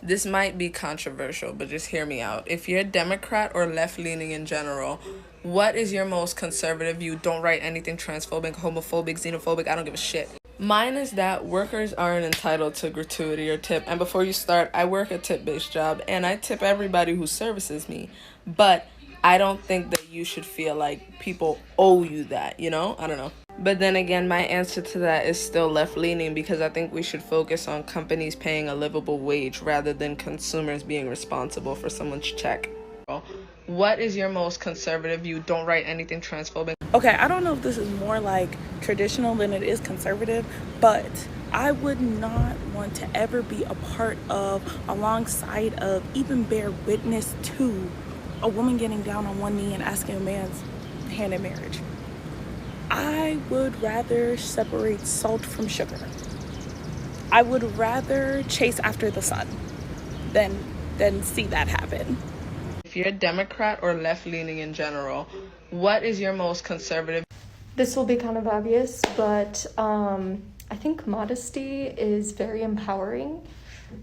This might be controversial, but just hear me out. If you're a Democrat or left leaning in general, what is your most conservative view? Don't write anything transphobic, homophobic, xenophobic. I don't give a shit. Mine is that workers aren't entitled to gratuity or tip. And before you start, I work a tip based job and I tip everybody who services me. But I don't think that you should feel like people owe you that, you know? I don't know. But then again, my answer to that is still left leaning because I think we should focus on companies paying a livable wage rather than consumers being responsible for someone's check. What is your most conservative view? Don't write anything transphobic. Okay, I don't know if this is more like traditional than it is conservative, but I would not want to ever be a part of, alongside of, even bear witness to a woman getting down on one knee and asking a man's hand in marriage. I would rather separate salt from sugar. I would rather chase after the sun than see that happen. If you're a Democrat or left leaning in general, what is your most conservative? This will be kind of obvious, but I think modesty is very empowering,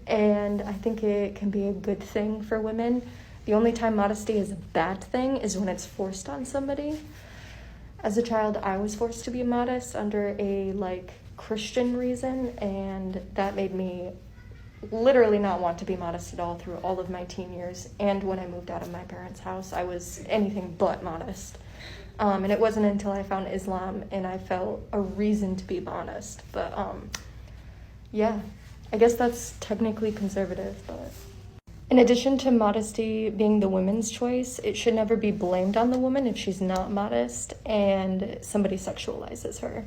and I think it can be a good thing for women. The only time modesty is a bad thing is when it's forced on somebody. As a child, I was forced to be modest under a Christian reason, and that made me literally not want to be modest at all through all of my teen years. And when I moved out of my parents' house, I was anything but modest. And it wasn't until I found Islam and I felt a reason to be modest. But yeah, I guess that's technically conservative, but in addition to modesty being the woman's choice, it should never be blamed on the woman if she's not modest and somebody sexualizes her.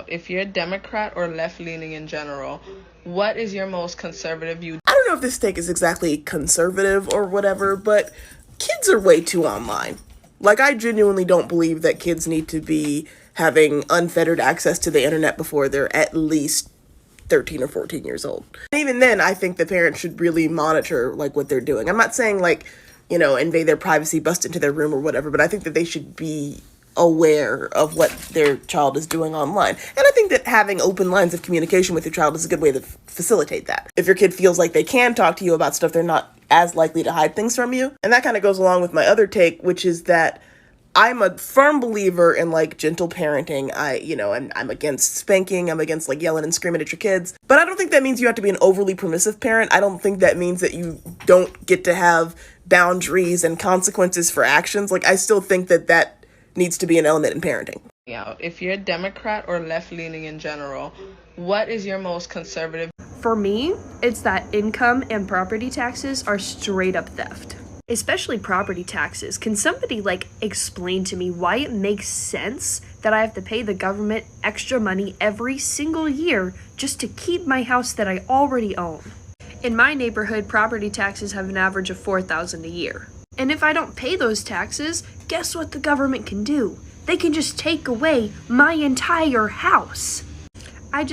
If you're a Democrat or left leaning in general, what is your most conservative view? I don't know if this take is exactly conservative or whatever, but kids are way too online. Like, I genuinely don't believe that kids need to be having unfettered access to the internet before they're at least 13 or 14 years old. And even then, I think the parents should really monitor, what they're doing. I'm not saying, invade their privacy, bust into their room or whatever, but I think that they should be aware of what their child is doing online. And I think that having open lines of communication with your child is a good way to facilitate that. If your kid feels like they can talk to you about stuff, they're not as likely to hide things from you. And that kind of goes along with my other take, which is that I'm a firm believer in gentle parenting. I'm against spanking. I'm against yelling and screaming at your kids. But I don't think that means you have to be an overly permissive parent. I don't think that means that you don't get to have boundaries and consequences for actions. I still think that needs to be an element in parenting. If you're a Democrat or left leaning in general, what is your most conservative? For me, it's that income and property taxes are straight up theft. Especially property taxes. Can somebody explain to me why it makes sense that I have to pay the government extra money every single year just to keep my house that I already own? In my neighborhood, property taxes have an average of $4,000 a year. And if I don't pay those taxes, guess what the government can do? They can just take away my entire house. I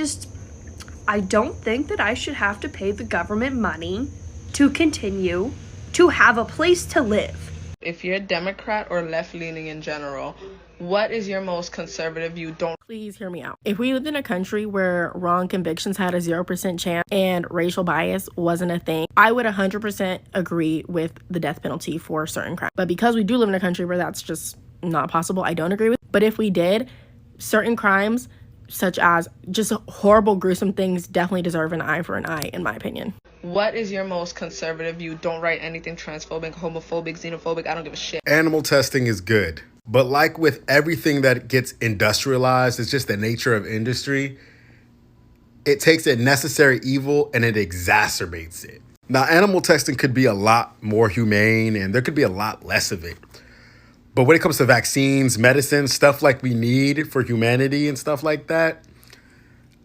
don't think that I should have to pay the government money to continue to have a place to live. If you're a Democrat or left leaning in general, what is your most conservative view? Please hear me out. If we lived in a country where wrong convictions had a 0% chance and racial bias wasn't a thing, I would 100% agree with the death penalty for certain crimes. But because we do live in a country where that's just not possible, I don't agree with it. But if we did, certain crimes, such as just horrible, gruesome things, definitely deserve an eye for an eye, in my opinion. What is your most conservative view? Don't write anything transphobic, homophobic, xenophobic. I don't give a shit. Animal testing is good. But like with everything that gets industrialized, it's just the nature of industry. It takes a necessary evil and it exacerbates it. Now, animal testing could be a lot more humane and there could be a lot less of it. But when it comes to vaccines, medicine, stuff like we need for humanity and stuff like that,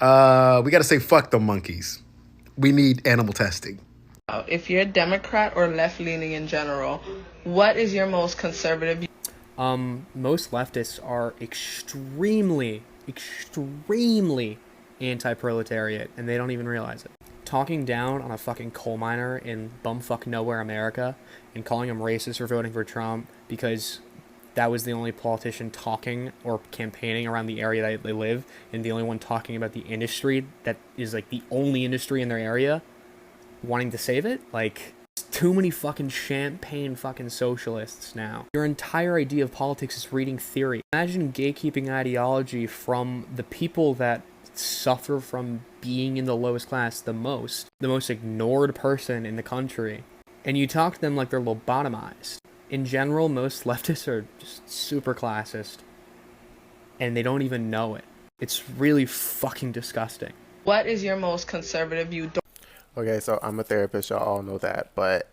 we got to say fuck the monkeys. We need animal testing. If you're a Democrat or left leaning in general, what is your most conservative view? Most leftists are extremely anti-proletariat, and they don't even realize it. Talking down on a fucking coal miner in bumfuck nowhere America and calling him racist for voting for Trump because that was the only politician talking or campaigning around the area that they live and the only one talking about the industry that is the only industry in their area. wanting to save it. Like, too many fucking champagne fucking socialists now. Your entire idea of politics is reading theory. Imagine gatekeeping ideology from the people that suffer from being in the lowest class the most ignored person in the country, and you talk to them like they're lobotomized. In general, most leftists are just super classist, and they don't even know it. It's really fucking disgusting. What is your most conservative view? Okay, so I'm a therapist, y'all all know that, but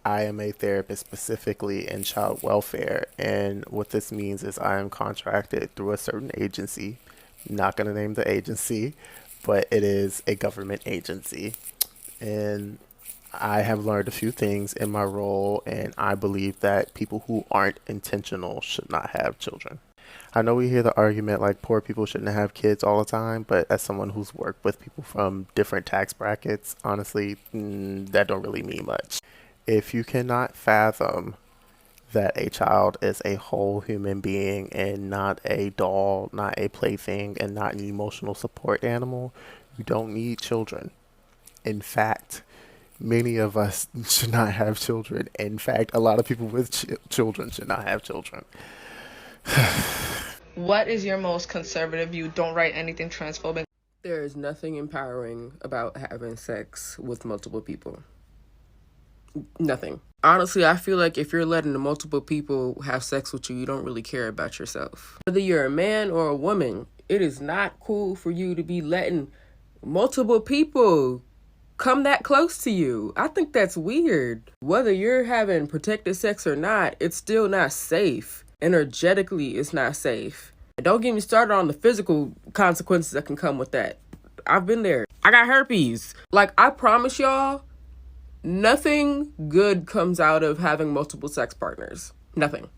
I am a therapist specifically in child welfare, and what this means is I am contracted through a certain agency. Not going to name the agency, but it is a government agency, and I have learned a few things in my role, and I believe that people who aren't intentional should not have children. I know we hear the argument like poor people shouldn't have kids all the time, but as someone who's worked with people from different tax brackets, honestly, that don't really mean much. If you cannot fathom that a child is a whole human being and not a doll, not a plaything, and not an emotional support animal, you don't need children. In fact, many of us should not have children. In fact, a lot of people with children should not have children. What is your most conservative view? Don't write anything transphobic. There is nothing empowering about having sex with multiple people. Nothing. Honestly, I feel like if you're letting multiple people have sex with you, you don't really care about yourself. Whether you're a man or a woman, it is not cool for you to be letting multiple people come that close to you. I think that's weird. Whether you're having protected sex or not, it's still not safe. Energetically, it's not safe. And don't get me started on the physical consequences that can come with that. I've been there. I got herpes. Like, I promise y'all, nothing good comes out of having multiple sex partners. Nothing.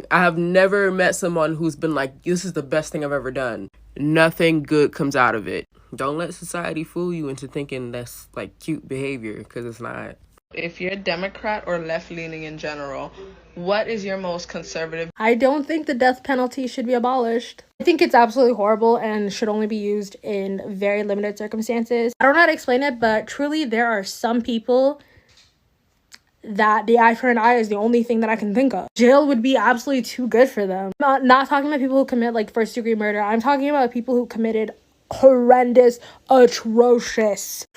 I have never met someone who's been like, this is the best thing I've ever done. Nothing good comes out of it. Don't let society fool you into thinking that's like cute behavior, because it's not. If you're Democrat or left-leaning in general, what is your most conservative? I don't think the death penalty should be abolished. I think it's absolutely horrible and should only be used in very limited circumstances. I don't know how to explain it, but truly there are some people that the eye for an eye is the only thing that I can think of. Jail would be absolutely too good for them. I'm not talking about people who commit like first-degree murder. I'm talking about people who committed horrendous, atrocious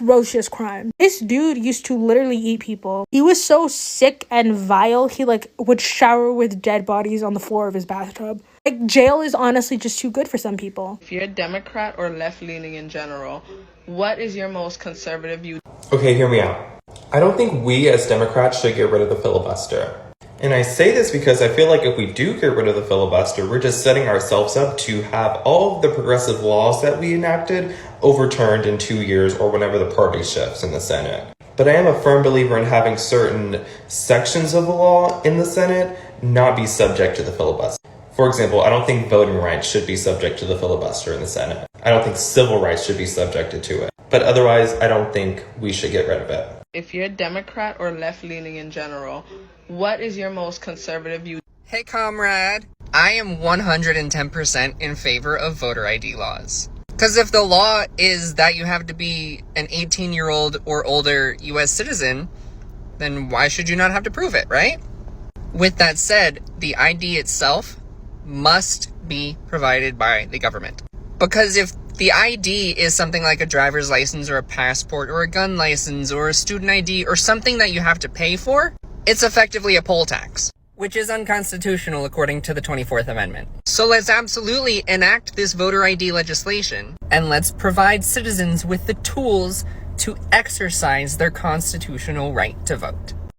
crime. This dude used to literally eat people. He was so sick and vile, he like would shower with dead bodies on the floor of his bathtub. Like, jail is honestly just too good for some people. If you're Democrat or left-leaning in general, what is your most conservative view? Okay, hear me out. I don't think we as Democrats should get rid of the filibuster. And I say this because I feel like if we do get rid of the filibuster, we're just setting ourselves up to have all of the progressive laws that we enacted overturned in 2 years or whenever the party shifts in the Senate. But I am a firm believer in having certain sections of the law in the Senate not be subject to the filibuster. For example, I don't think voting rights should be subject to the filibuster in the Senate. I don't think civil rights should be subjected to it. But otherwise, I don't think we should get rid of it. If you're Democrat or left-leaning in general, what is your most conservative view? Hey, comrade. I am 110% in favor of voter ID laws. Because if the law is that you have to be an 18-year-old or older U.S. citizen, then why should you not have to prove it, right? With that said, the ID itself must be provided by the government. Because if the ID is something like a driver's license or a passport or a gun license or a student ID or something that you have to pay for, it's effectively a poll tax, which is unconstitutional according to the 24th Amendment. So let's absolutely enact this voter ID legislation, and let's provide citizens with the tools to exercise their constitutional right to vote.